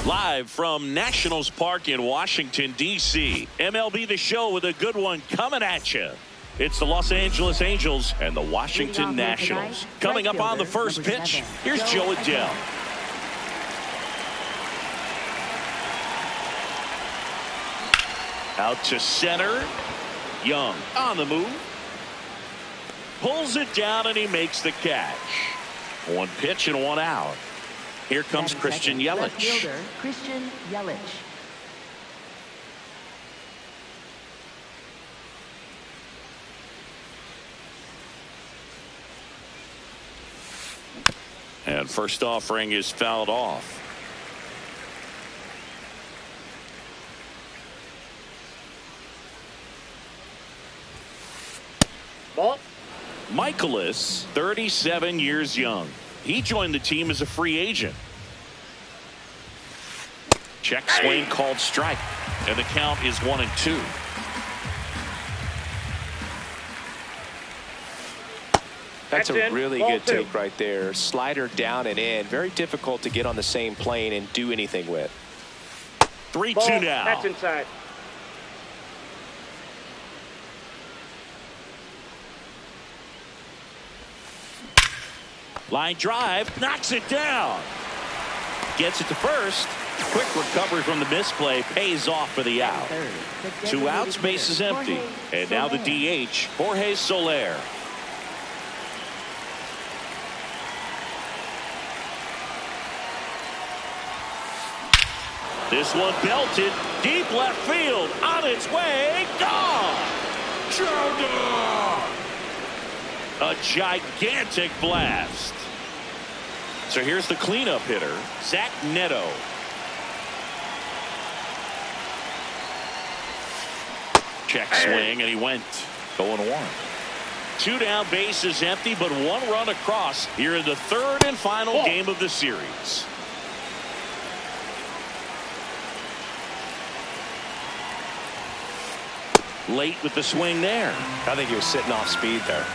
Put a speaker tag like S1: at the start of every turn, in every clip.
S1: Live from Nationals Park in Washington, D.C. MLB The Show with a good one coming at you. It's the Los Angeles Angels and the Washington Nationals. Coming up on the first pitch, here's Joe Adell. Out to center. Young on the move. Pulls it down and he makes the catch. One pitch and one out. Here comes Christian Yelich.
S2: Christian Yelich.
S1: And first offering is fouled off.
S3: Ball.
S1: Michaelis, 37 years young. He joined the team as a free agent. Check swing called strike. And the count is 1-2.
S4: That's a really good take right there. Slider down and in. Very difficult to get on the same plane and do anything with.
S1: 3-2 now.
S3: That's inside.
S1: Line drive, knocks it down. Gets it to first. Quick recovery from the misplay, pays off for the out. 2 outs, base is empty. And now the DH, Jorge Soler. This one belted, deep left field, on its way, gone! A gigantic blast. So here's the cleanup hitter, Zach Neto. Check swing, and he went 0-1. 2 down, base is empty, but 1 run across here in the 3rd and final game of the series. Late with the swing there.
S4: I think he was sitting off speed there.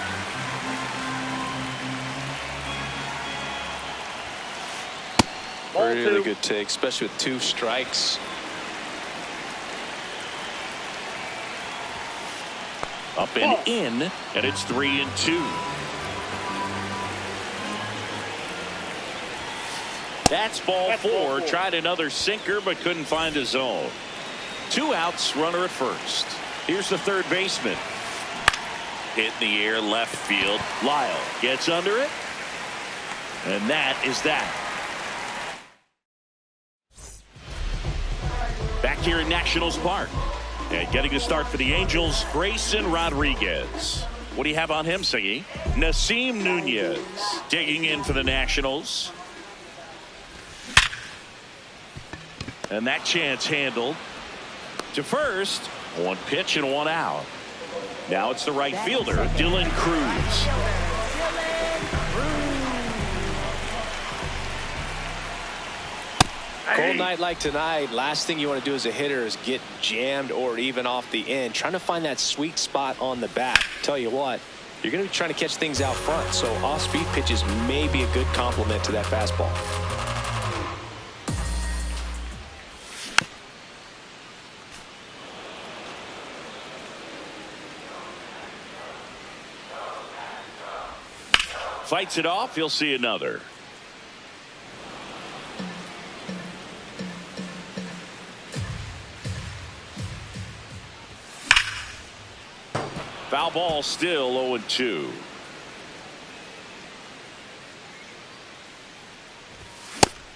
S4: Really good take, especially with 2 strikes.
S1: Up and in, and it's 3-2. That's ball 4. Tried another sinker, but couldn't find a zone. 2 outs, runner at first. Here's the third baseman. Hit in the air, left field. Lyle gets under it. And that is that. Back here in Nationals Park. And getting a start for the Angels, Grayson Rodriguez. What do you have on him, Siggy? Nasim Nunez digging in for the Nationals. And that chance handled. To first. 1 pitch and 1 out. Now it's the right fielder, Dylan Cruz.
S4: Cold night like tonight, last thing you want to do as a hitter is get jammed or even off the end. Trying to find that sweet spot on the bat. Tell you what, you're going to be trying to catch things out front, so off-speed pitches may be a good complement to that fastball.
S1: Fights it off. You'll see another. Foul ball, still 0-2.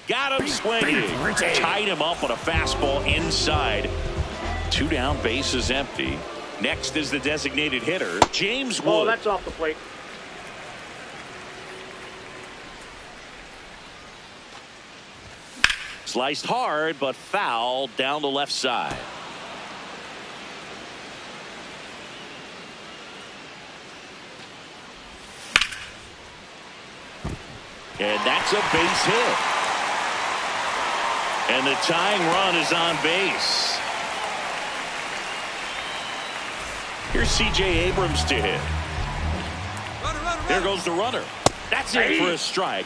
S1: Got him swinging. Tied him up on a fastball inside. 2 down, base is empty. Next is the designated hitter, James Wood.
S3: Oh, that's off the plate.
S1: Sliced hard, but foul down the left side. And that's a base hit. And the tying run is on base. Here's C.J. Abrams to hit. There goes the runner. That's it for a strike.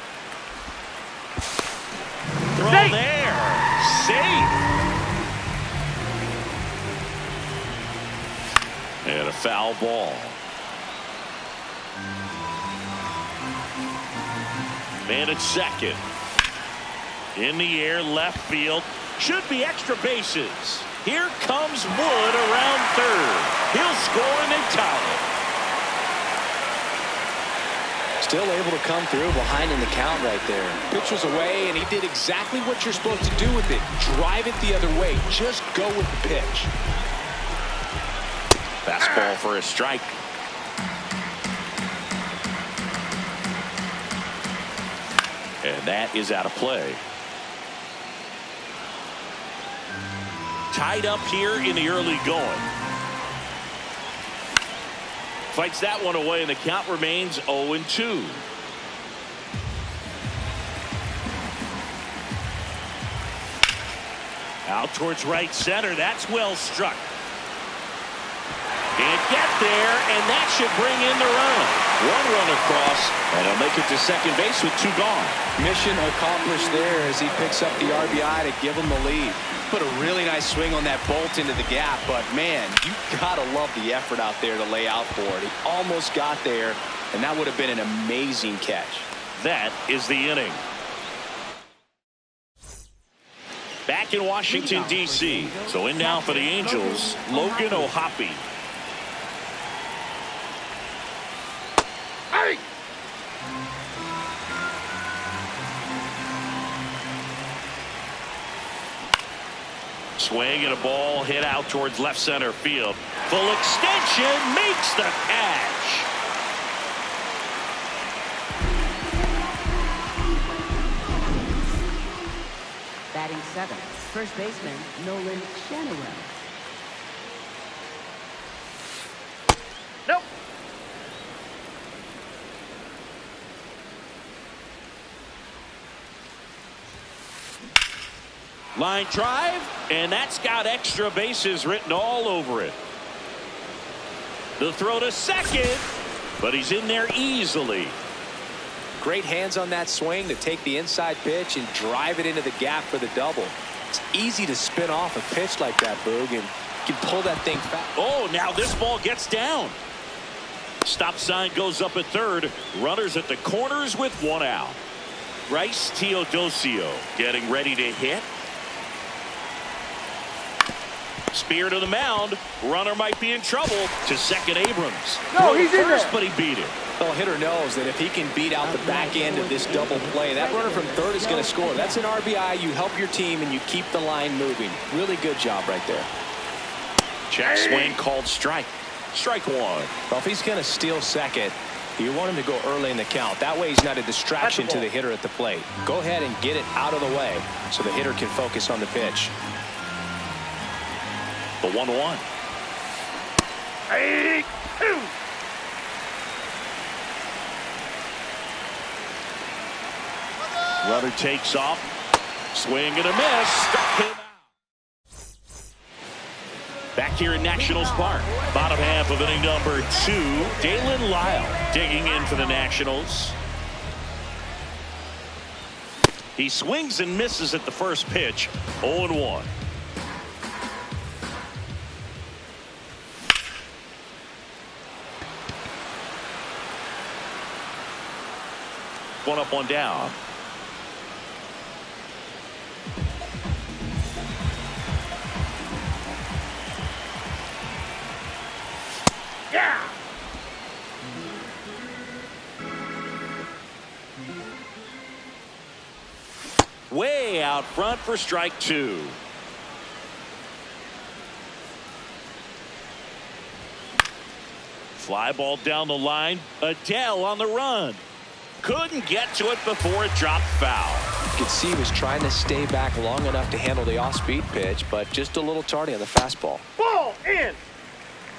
S1: Throw there. save. And a foul ball. Man at second. In the air, left field. Should be extra bases. Here comes Wood around third. He'll score and they tie it.
S4: Still able to come through behind in the count right there. Pitch was away, and he did exactly what you're supposed to do with it. Drive it the other way. Just go with the pitch.
S1: Fastball for a strike. And that is out of play. Tied up here in the early going. Fights that one away, and the count remains 0-2. Out towards right center. That's well struck. Can't get there, and that should bring in the run. One run across, and he'll make it to second base with 2 gone.
S4: Mission accomplished there as he picks up the RBI to give him the lead. Put a really nice swing on that bolt into the gap, but man, you gotta love the effort out there to lay out for it. He almost got there, and that would have been an amazing catch.
S1: That is the inning. Back in Washington, D.C. So in now for the Angels, Logan O'Hoppe.
S2: Hey!
S1: Swing and a ball hit out towards left center field. Full extension makes the catch.
S3: Batting 7th, first baseman Nolan Schanuel.
S2: Nope.
S1: Line drive, and that's got extra bases written all over it. The throw to second, but he's in there easily.
S4: Great hands on that swing to take the inside pitch and drive it into the gap for the double. It's easy to spin off a pitch like that, Boog, and you can pull that thing fast.
S1: Oh, now this ball gets down. Stop sign goes up at third. Runners at the corners with 1 out. Bryce Teodosio getting ready to hit. Spear to the mound. Runner might be in trouble. To second, Abrams.
S2: No, he's in there.
S1: But he beat it.
S4: Well, hitter knows that if he can beat out the back end of this double play, that runner from third is going to score. That's an RBI. You help your team and you keep the line moving. Really good job right there.
S1: Check swing called strike. Strike 1.
S4: Well, if he's going to steal second, you want him to go early in the count. That way he's not a distraction to the hitter at the plate. Go ahead and get it out of the way so the hitter can focus on the pitch.
S1: The 1-1.
S2: 82.
S1: Runner takes off. Swing and a miss. Struck him out. Back here in Nationals Park. Bottom half of inning number 2. Dalen Lyle digging in for the Nationals. He swings and misses at the first pitch. 0-1. One up, one down.
S2: Yeah.
S1: Way out front for strike 2. Fly ball down the line. Adele on the run. Couldn't get to it before it dropped foul.
S4: You could see he was trying to stay back long enough to handle the off-speed pitch, but just a little tardy on the fastball.
S2: Ball in.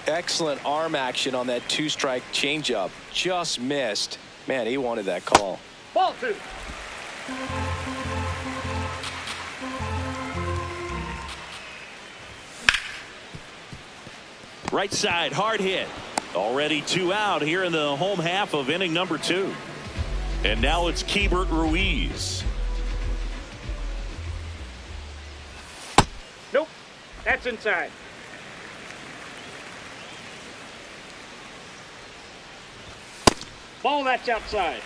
S4: Excellent arm action on that 2-strike changeup. Just missed. Man, he wanted that call.
S2: Ball 2.
S1: Right side, hard hit. Already 2 out here in the home half of inning number 2. And now it's Keibert Ruiz.
S2: That's inside. Ball, that's outside.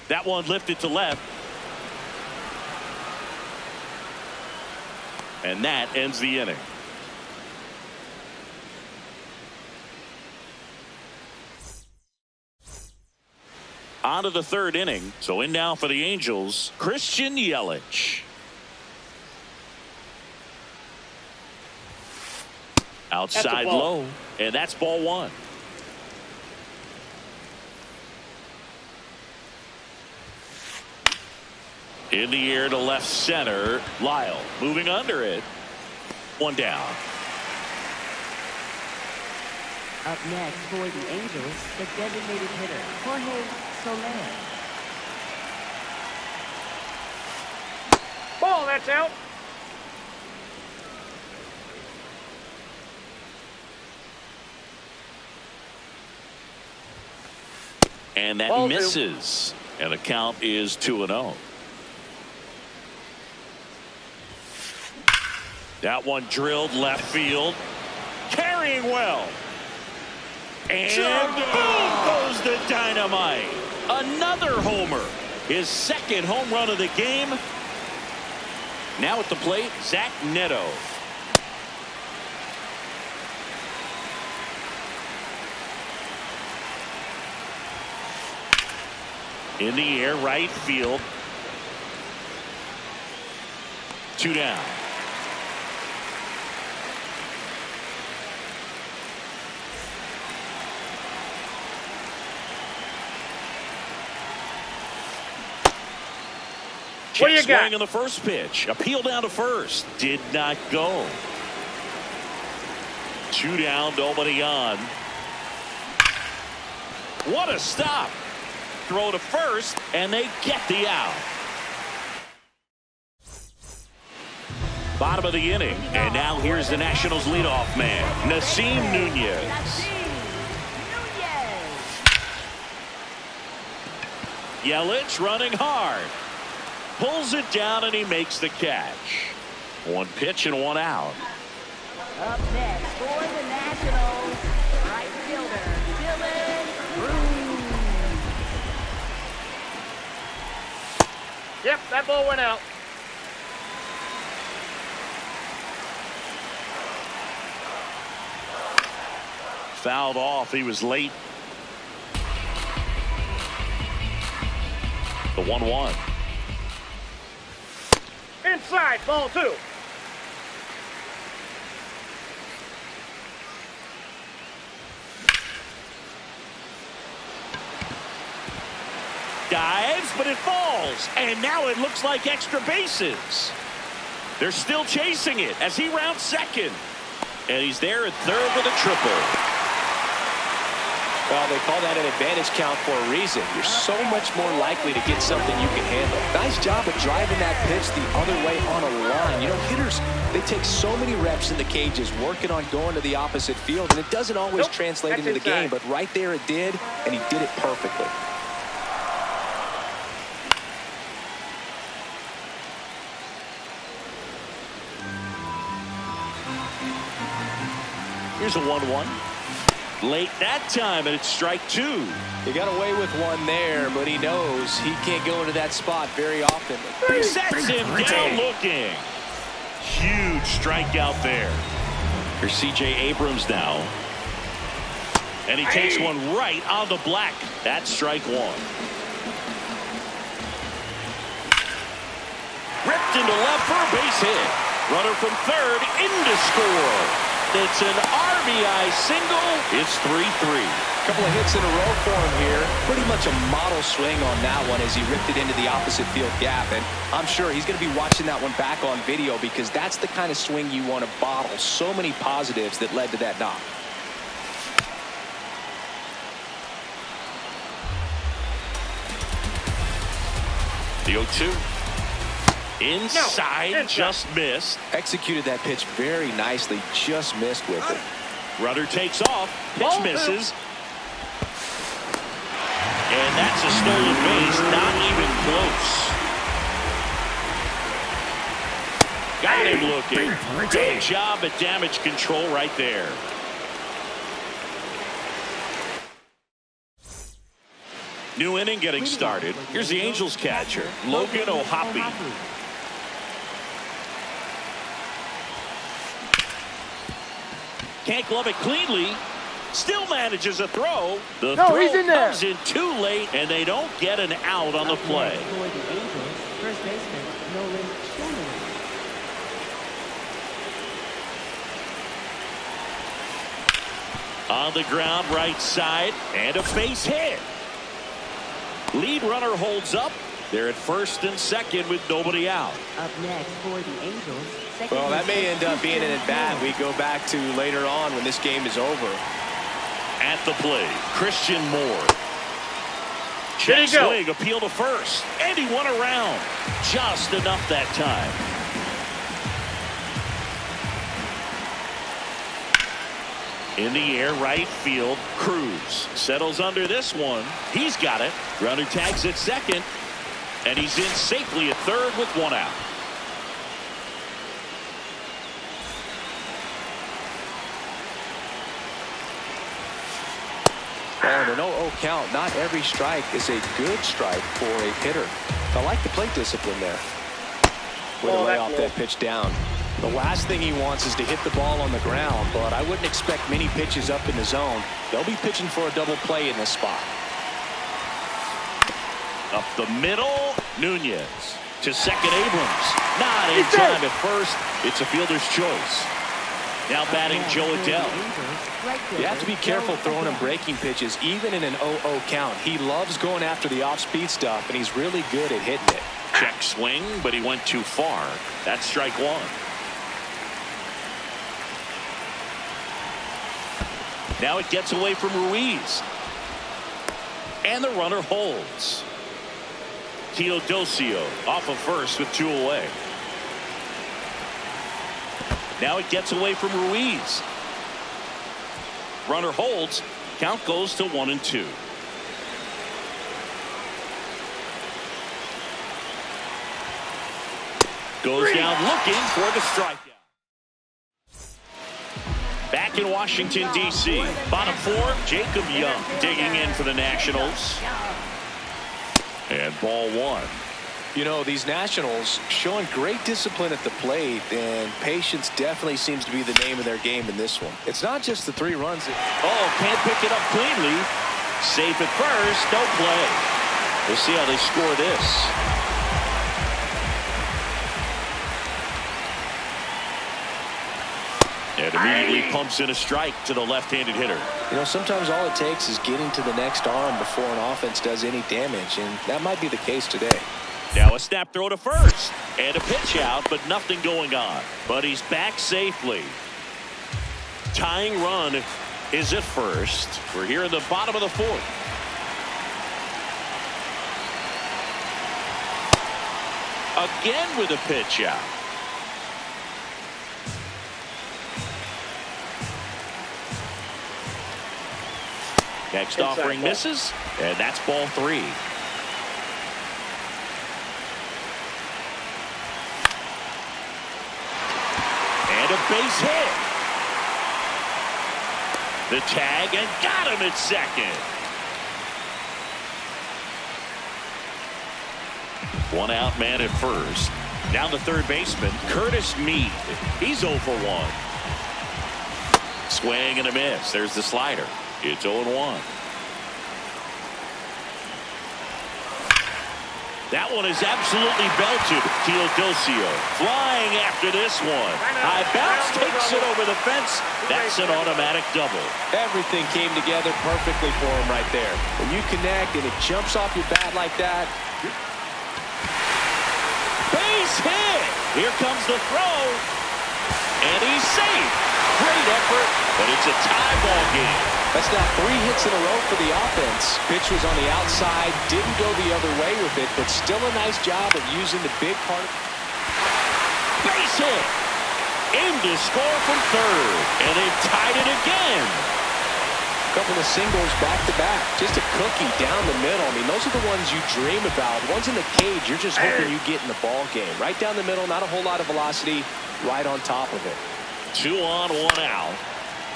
S1: That one lifted to left. And that ends the inning. On to the third inning. So in now for the Angels, Christian Yelich. Outside low, and that's ball one. In the air to left center, Lyle moving under it. One down.
S3: Up next for the Angels, the designated hitter, Jorge Soler.
S2: Ball, that's out.
S1: And that
S2: Ball
S1: misses. And the count is 2-0. That one drilled left field. Carrying well. And boom goes the dynamite. Another homer. His second home run of the game. Now at the plate, Zach Neto. In the air, right field. 2 down.
S2: What do you got?
S1: Swing in the first pitch. Appeal down to first. Did not go. 2 down, nobody on. What a stop. Throw to first, and they get the out. Bottom of the inning, and now here's the Nationals leadoff man, Nasim Nunez. Yelich running hard. Pulls it down, and he makes the catch. 1 pitch and 1 out.
S3: Up next for the Nationals, right fielder, Dylan Cruz.
S2: Yep, that ball went out.
S1: Fouled off. He was late. The 1-1.
S2: Inside, ball 2.
S1: Dives, but it falls. And now it looks like extra bases. They're still chasing it as he rounds second. And he's there at third with a triple.
S4: Well, they call that an advantage count for a reason. You're so much more likely to get something you can handle. Nice job of driving that pitch the other way on a line. You know, hitters, they take so many reps in the cages working on going to the opposite field, and it doesn't always translate into the game, but right there it did, and he did it perfectly.
S1: Here's a 1-1. Late that time, and it's strike 2.
S4: He got away with one there, but he knows he can't go into that spot very often.
S1: Sets him down looking. Huge strikeout there. Here's C.J. Abrams now. And he takes one right on the black. That's strike 1. Ripped into left for a base hit. Runner from third in to score. It's an RBI single. It's 3-3.
S4: Couple of hits in a row for him here. Pretty much a model swing on that one as he ripped it into the opposite field gap. And I'm sure he's going to be watching that one back on video because that's the kind of swing you want to bottle. So many positives that led to that knock.
S1: The 0-2. Inside, just missed.
S4: Executed that pitch very nicely, just missed with it.
S1: Rudder takes off, pitch misses. And that's a stolen base, not even close. Got him looking. Good job at damage control right there. New inning getting started. Here's the Angels catcher, Logan O'Hoppe. Can't glove it cleanly. Still manages a throw. The throw
S2: he's in there.
S1: comes in too late, and they don't get an out on the play.
S3: For the Angels, first baseman Nolan Schanuel.
S1: On the ground, right side, and a base hit. Lead runner holds up. They're at first and second with nobody out.
S3: Up next for the Angels, second
S4: Well, that may
S3: baseman
S4: end up being an
S3: Christian
S4: at-bat
S3: Moore.
S4: we go back to later on when this game is over.
S1: At the plate, Christian Moore.
S2: There you
S1: Check
S2: go.
S1: swing, appeal to first, and he won around. Just enough that time. In the air, right field, Cruz settles under this one. He's got it. Runner tags at second, and he's in safely at third with one out.
S4: And an 0-0 count. Not every strike is a good strike for a hitter. I like the plate discipline there. With a lay off that pitch down. The last thing he wants is to hit the ball on the ground, but I wouldn't expect many pitches up in the zone. They'll be pitching for a double play in this spot.
S1: Up the middle, Nunez. To second, Abrams. Not in time at first. It's a fielder's choice. Now batting Joe Adell.
S4: You have to be careful throwing him breaking pitches, even in an 0-0 count. He loves going after the off-speed stuff, and he's really good at hitting it.
S1: Check swing, but he went too far. That's strike one. Now it gets away from Ruiz. And the runner holds. Teodosio off of first with two away. Now it gets away from Ruiz. Runner holds. Count goes to 1-2. Goes down looking for the strikeout. Back in Washington, D.C. Bottom four, Jacob Young digging in for the Nationals. And ball one.
S4: You know, these Nationals showing great discipline at the plate, and patience definitely seems to be the name of their game in this one. It's not just the 3 runs.
S1: Oh, can't pick it up cleanly. Safe at first, no play. We'll see how they score this. And immediately pumps in a strike to the left-handed hitter.
S4: You know, sometimes all it takes is getting to the next arm before an offense does any damage, and that might be the case today.
S1: Now a snap throw to first. And a pitch out, but nothing going on. But he's back safely. Tying run is at first. We're here in the bottom of the fourth. Again with a pitch out. Next offering misses, and that's ball 3. And a base hit. The tag, and got him at second. One out man at first. Down the third baseman, Curtis Mead. He's 0 for 1. Swing and a miss. There's the slider. It's 0-1. That one is absolutely belted. Teodosio flying after this one. High bounce, takes it over the fence. That's an automatic double.
S4: Everything came together perfectly for him right there. When you connect and it jumps off your bat like that.
S1: Base hit. Here comes the throw. And he's safe. Great effort, but it's a tie ball game.
S4: That's now 3 hits in a row for the offense. Pitch was on the outside, didn't go the other way with it, but still a nice job of using the big part.
S1: Base hit. Aimed to score from third, and they've tied it again.
S4: Couple of singles back-to-back. Just a cookie down the middle. I mean, those are the ones you dream about. Ones in the cage, you're just hoping you get in the ball game. Right down the middle, not a whole lot of velocity, right on top of it.
S1: 2 on, 1 out.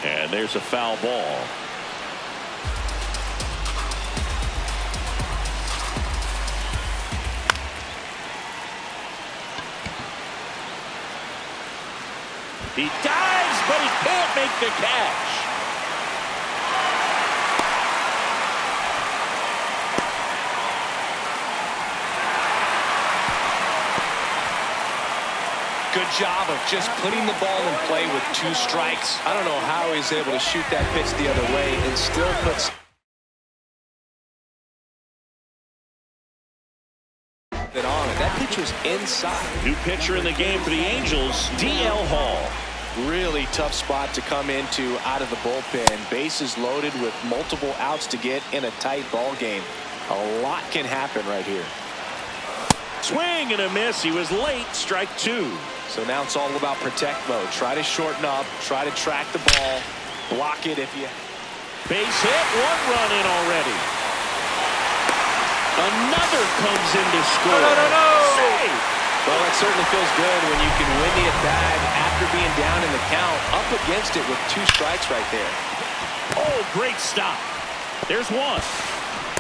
S1: And there's a foul ball. He dives, but he can't make the catch.
S4: Good job of just putting the ball in play with 2 strikes. I don't know how he's able to shoot that pitch the other way and still puts it on. And that pitch was inside.
S1: New pitcher in the game for the Angels, DL Hall.
S4: Really tough spot to come into out of the bullpen. Bases loaded with multiple outs to get in a tight ball game. A lot can happen right here.
S1: Swing and a miss. He was late. Strike 2.
S4: So now it's all about protect mode. Try to shorten up. Try to track the ball. Block it if you.
S1: Base hit. 1 run in already. Another comes in to score.
S4: No.
S1: Save.
S4: Well, it certainly feels good when you can win the at-bat after being down in the count, up against it with 2 strikes right there.
S1: Oh, great stop. There's 1.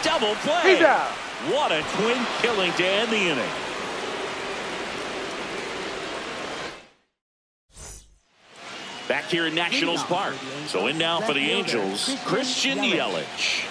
S1: Double play.
S2: He's out.
S1: What a twin killing to end the inning. Back here in Nationals Park. So in now for the Angels, Christian Yelich.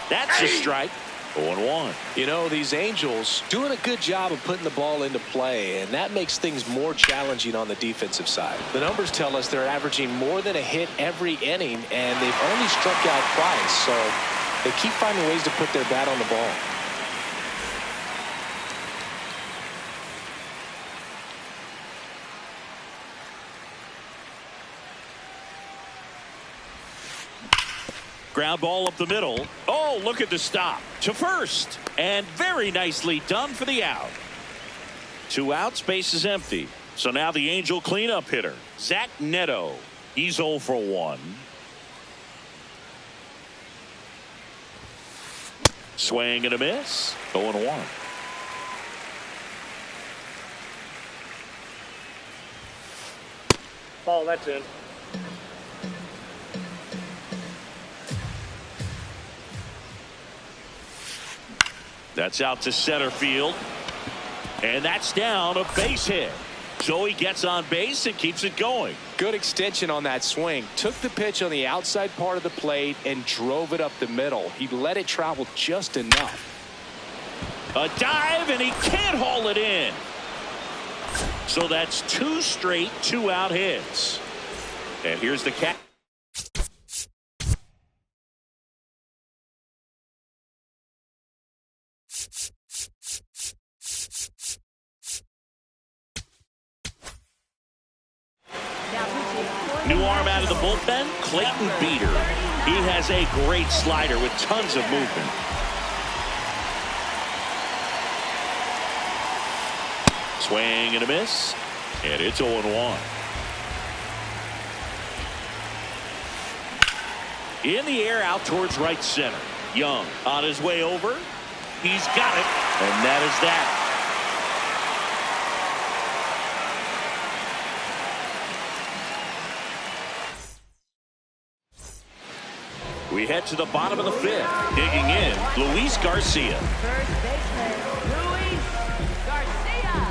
S1: That's a strike. 0-1.
S4: You know, these Angels doing a good job of putting the ball into play, and that makes things more challenging on the defensive side. The numbers tell us they're averaging more than a hit every inning, and they've only struck out twice, so they keep finding ways to put their bat on the ball.
S1: Ground ball up the middle. Oh, look at the stop. To first. And very nicely done for the out. 2 outs, base is empty. So now the Angel cleanup hitter, Zach Neto. He's 0 for 1. Swing and a miss. 0-1.
S2: Ball, that's in.
S1: That's out to center field. And that's down, a base hit. So he gets on base and keeps it going.
S4: Good extension on that swing. Took the pitch on the outside part of the plate and drove it up the middle. He let it travel just enough.
S1: A dive, and he can't haul it in. So that's 2 straight 2-out hits. And here's the catch. New arm out of the bullpen, Clayton Beeter. He has a great slider with tons of movement. Swing and a miss, and it's 0-1. In the air out towards right center. Young on his way over. He's got it, and that is that. We head to the bottom of the 5th. Digging in, Luis Garcia.
S3: First baseman, Luis Garcia.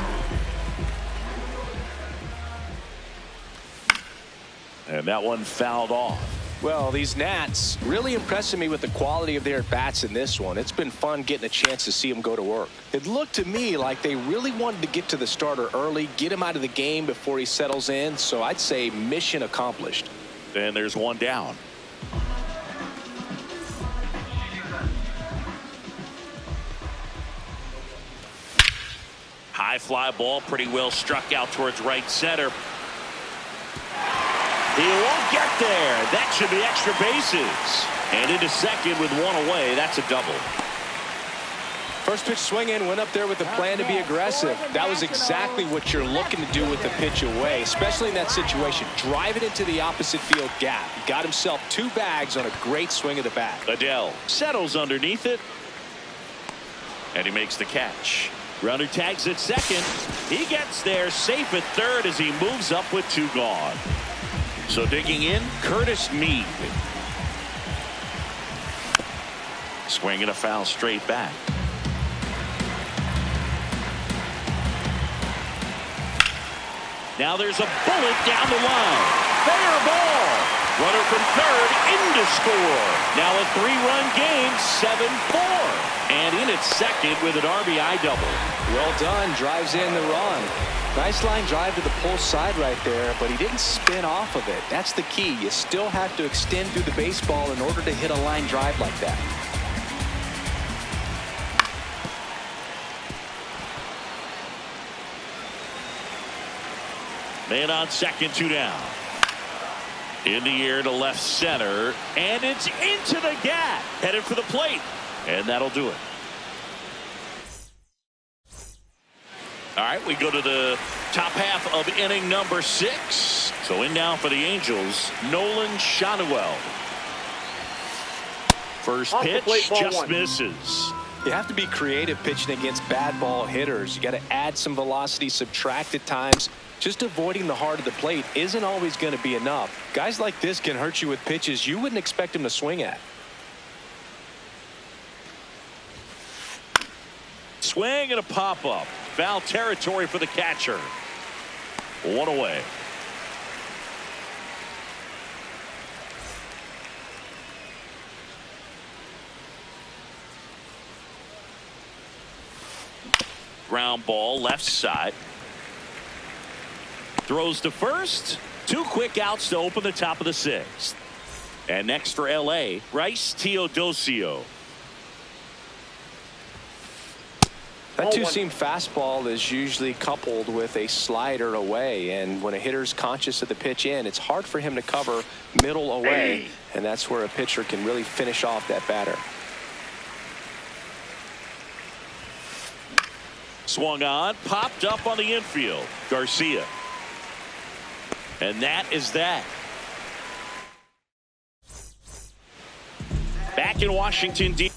S1: And that one fouled off.
S4: Well, these Nats really impressing me with the quality of their bats in this one. It's been fun getting a chance to see them go to work. It looked to me like they really wanted to get to the starter early, get him out of the game before he settles in. So I'd say mission accomplished.
S1: And there's 1 down. High fly ball, pretty well struck out towards right center. He won't get there. That should be extra bases. And into second with 1 away. That's a double.
S4: First pitch swing in, went up there with a plan to be aggressive. That was exactly what you're looking to do with the pitch away, especially in that situation. Drive it into the opposite field gap. He got himself 2 bags on a great swing of the bat.
S1: Adell settles underneath it, and he makes the catch. Runner tags at second. He gets there safe at third as he moves up with 2 gone. So digging in, Curtis Mead. Swing and a foul straight back. Now there's a bullet down the line. Fair ball. Runner from third in to score. Now a 3-run game, 7-4. And in at second with an RBI double.
S4: Well done. Drives in the run. Nice line drive to the pull side right there, but he didn't spin off of it. That's the key. You still have to extend through the baseball in order to hit a line drive like that.
S1: Man on second, 2 down. In the air to left center, and it's into the gap. Headed for the plate, and that'll do it. All right, we go to the top half of inning number 6. So in now for the Angels, Nolan Schanuel. First pitch just misses.
S4: You have to be creative pitching against bad ball hitters. You got to add some velocity, subtract at times. Just avoiding the heart of the plate isn't always going to be enough. Guys like this can hurt you with pitches you wouldn't expect him to swing at.
S1: Swing and a pop-up. Foul territory for the catcher. 1 away. Ground ball left side. Throws to first. 2 quick outs to open the top of the 6th. And next for LA, Bryce Teodosio.
S4: That 2-seam fastball is usually coupled with a slider away, and when a hitter's conscious of the pitch in, it's hard for him to cover middle away, and that's where a pitcher can really finish off that batter.
S1: Swung on, popped up on the infield. Garcia. And that is that. Back in Washington, D.C.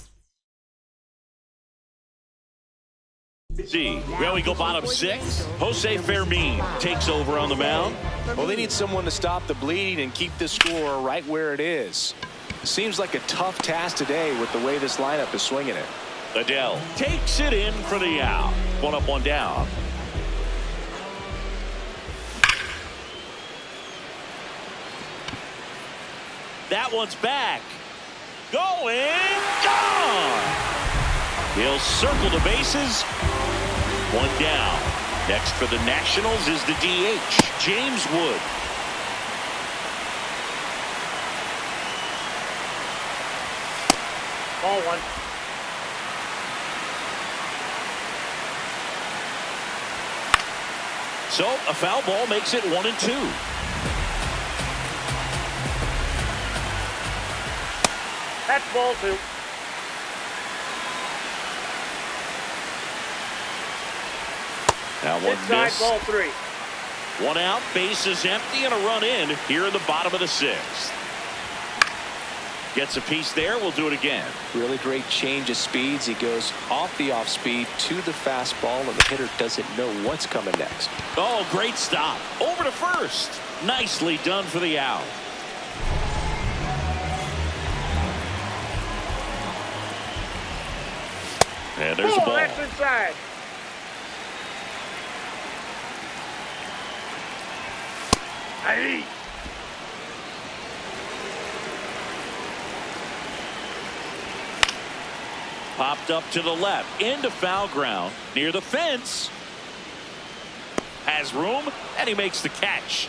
S1: Well, we go bottom 6. Jose Fermin takes over on the mound.
S4: Well, they need someone to stop the bleeding and keep the score right where it is. Seems like a tough task today with the way this lineup is swinging it.
S1: Adell takes it in for the out. 1 up, 1 down. That one's back. Going. Gone. He'll circle the bases. 1 down. Next for the Nationals is the DH, James Wood.
S2: Ball 1.
S1: So a foul ball makes it 1-2.
S2: That's ball 2.
S1: Now 1
S2: Inside
S1: miss.
S2: ball 3.
S1: 1 out, base is empty, and a run in here in the bottom of the 6th. Gets a piece there. We'll do it again.
S4: Really great change of speeds. He goes off the off speed to the fastball, and the hitter doesn't know what's coming next.
S1: Oh, great stop. Over to first. Nicely done for the out. And there's a ball.
S2: That's inside. Hey.
S1: Popped up to the left into foul ground near the fence. Has room, and he makes the catch.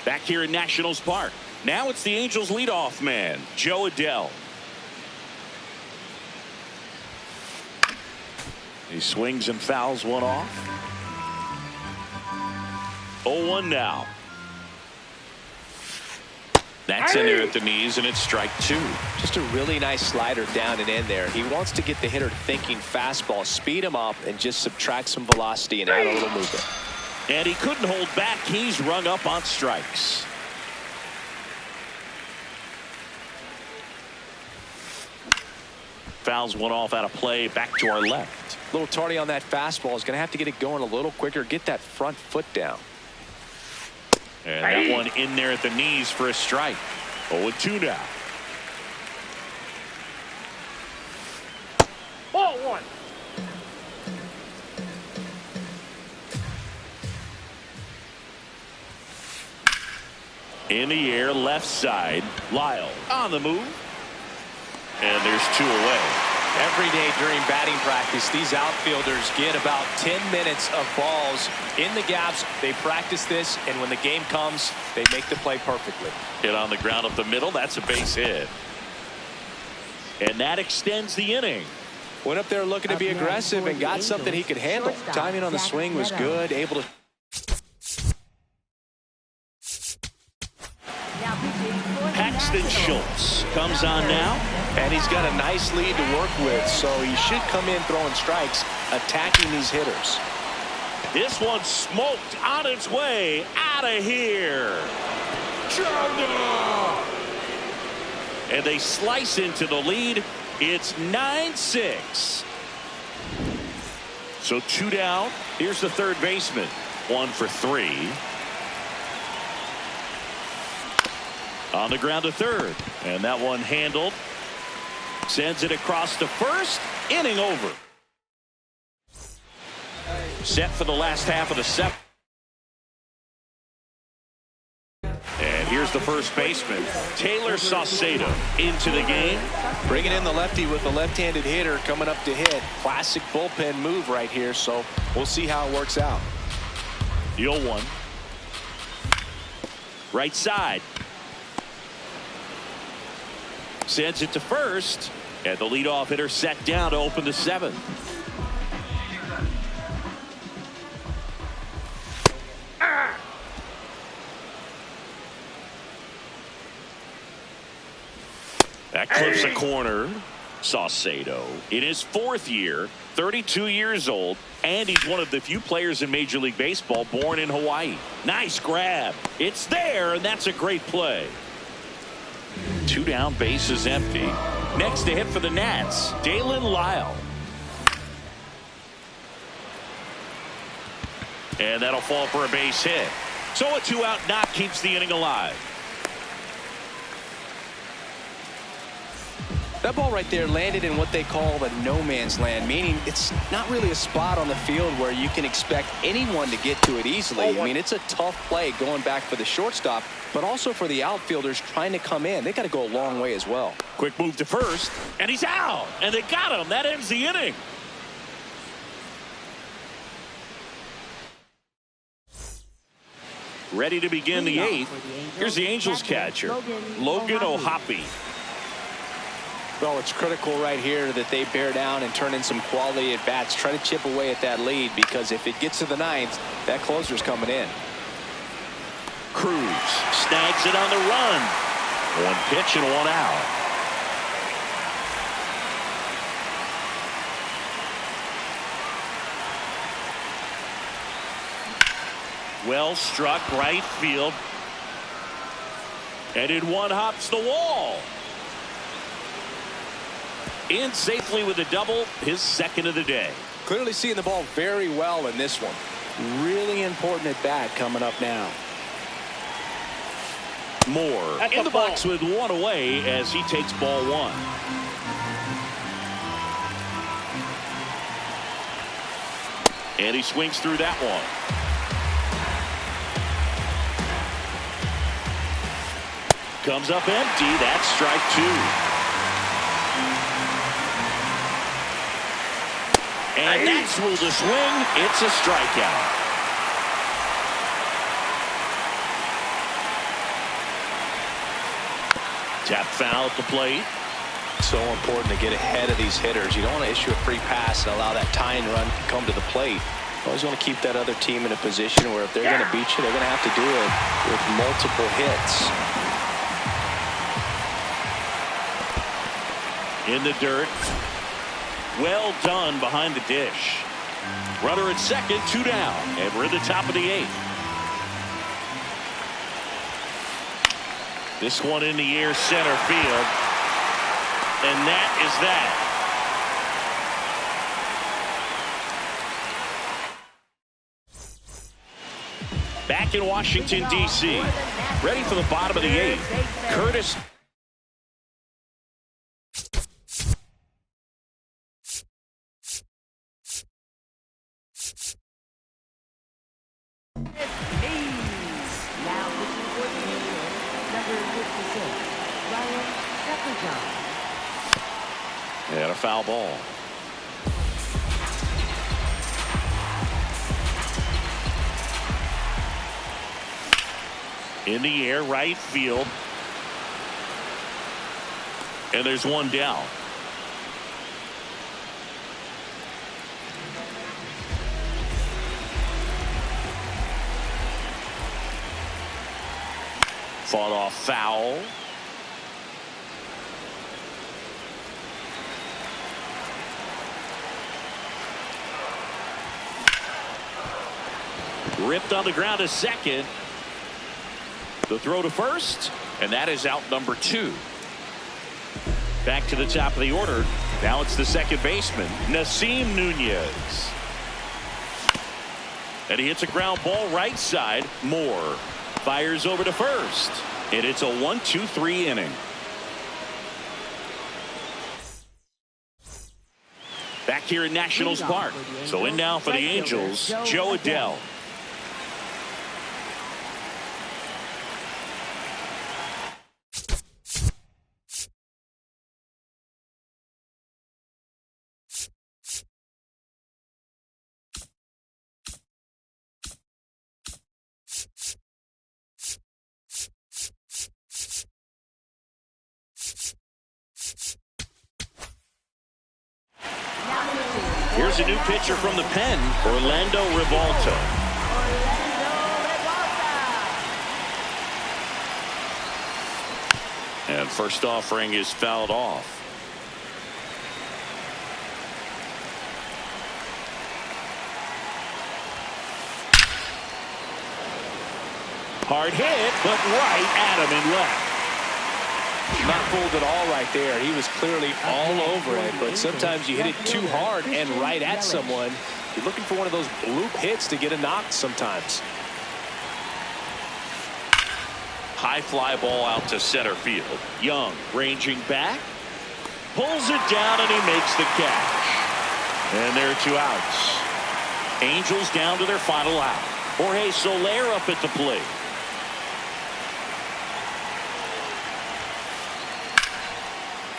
S1: Back here in Nationals Park. Now it's the Angels leadoff man, Jo Adell. He swings and fouls one off. 0-1 now. That's in there at the knees, and it's strike 2.
S4: Just a really nice slider down and in there. He wants to get the hitter thinking fastball, speed him up, and just subtract some velocity and add a little movement.
S1: And he couldn't hold back. He's rung up on strikes. Fouls one off out of play, back to our left.
S4: A little tardy on that fastball. Is going to have to get it going a little quicker, get that front foot down.
S1: And that one in there at the knees for a strike. 0-2 now.
S2: Ball 1.
S1: In the air, left side. Lyle on the move. And there's 2 away.
S4: Every day during batting practice, these outfielders get about 10 minutes of balls in the gaps. They practice this, and when the game comes, they make the play perfectly.
S1: Hit on the ground up the middle. That's a base hit. And that extends the inning.
S4: Went up there looking to be aggressive and got something he could handle. Timing on the swing was good, able to.
S1: Paxton Schultz comes on now.
S4: And he's got a nice lead to work with, so he should come in throwing strikes, attacking these hitters.
S1: This one smoked on its way out of here. And they slice into the lead. It's 9-6. So 2 down. Here's the third baseman. 1 for 3. On the ground to third. And that one handled. Sends it across to first. Inning over. Set for the last half of the 7th. And here's the first baseman, Taylor Saucedo, into the game.
S4: Bringing in the lefty with the left-handed hitter coming up to hit. Classic bullpen move right here, so we'll see how it works out.
S1: The 0-1. Right side. Sends it to first. And the leadoff hitter set down to open the 7th. That clips a corner. Saucedo in his 4th year, 32 years old, and he's one of the few players in Major League Baseball born in Hawaii. Nice grab. It's there, and that's a great play. 2 down, bases empty. Next to hit for the Nats, Dalen Lyle. And that'll fall for a base hit. So a 2-out knock keeps the inning alive.
S4: That ball right there landed in what they call the no man's land, meaning it's not really a spot on the field where you can expect anyone to get to it easily. I mean, it's a tough play going back for the shortstop, but also for the outfielders trying to come in. They got to go a long way as well.
S1: Quick move to first, and he's out, and they got him. That ends the inning. Ready to begin the 8th. Here's the Angels catcher, Logan O'Hoppe.
S4: Well, it's critical right here that they bear down and turn in some quality at bats. Try to chip away at that lead, because if it gets to the 9th, that closer's coming in.
S1: Cruz snags it on the run. 1 pitch and 1 out. Well struck right field. And in one hops the wall. In safely with a double, his 2nd of the day.
S4: Clearly seeing the ball very well in this one. Really important at bat coming up now.
S1: Moore in the box with 1 away as he takes ball 1. And he swings through that one. Comes up empty. That's strike 2. And that's ruled a swing. It's a strikeout. Tap foul at the plate.
S4: So important to get ahead of these hitters. You don't want to issue a free pass and allow that tying run to come to the plate. You always want to keep that other team in a position where if they're going to beat you, they're going to have to do it with multiple hits.
S1: In the dirt. Well done behind the dish. Runner at second, 2 down, and we're in the top of the 8th. This one in the air, center field, and that is that. Back in Washington, D.C., ready for the bottom of the 8th. Curtis.
S3: Now pitching for the Angels, number 56, Ryan Applejohn.
S1: And a foul ball. In the air, right field. And there's one down. Fought off foul. Ripped on the ground to second. The throw to first, and that is out number 2. Back to the top of the order. Now it's the second baseman, Nasim Nunez. And he hits a ground ball right side. Moore fires over to first, and it's a 1-2-3 inning. Back here in Nationals Park. So in now for the Angels, Joe Adell. Here's a new pitcher from the pen, Orlando Rivalta. And first offering is fouled off. Hard hit, but right at him and left.
S4: Not fooled at all right there. He was clearly all over it, but sometimes you hit it too hard and right at someone. You're looking for one of those bloop hits to get a knock sometimes.
S1: High fly ball out to center field. Young ranging back, pulls it down, and he makes the catch. And there are 2 outs. Angels down to their final out. Jorge Soler up at the plate.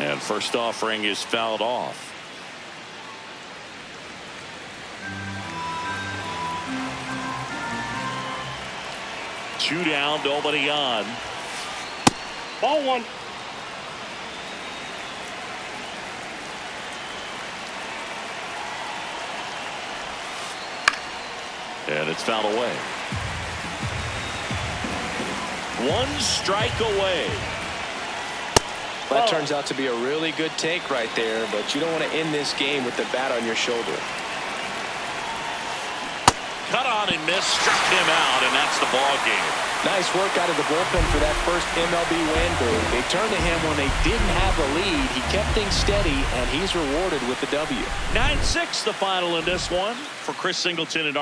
S1: And first offering is fouled off. Two down, nobody on.
S2: Ball 1.
S1: And it's fouled away. 1 strike away.
S4: That turns out to be a really good take right there, but you don't want to end this game with the bat on your shoulder.
S1: Cut on and missed, struck him out, and that's the ball game.
S4: Nice work out of the bullpen for that first MLB win. They turned to him when they didn't have a lead. He kept things steady, and he's rewarded with the W.
S1: 9-6 the final in this one for Chris Singleton and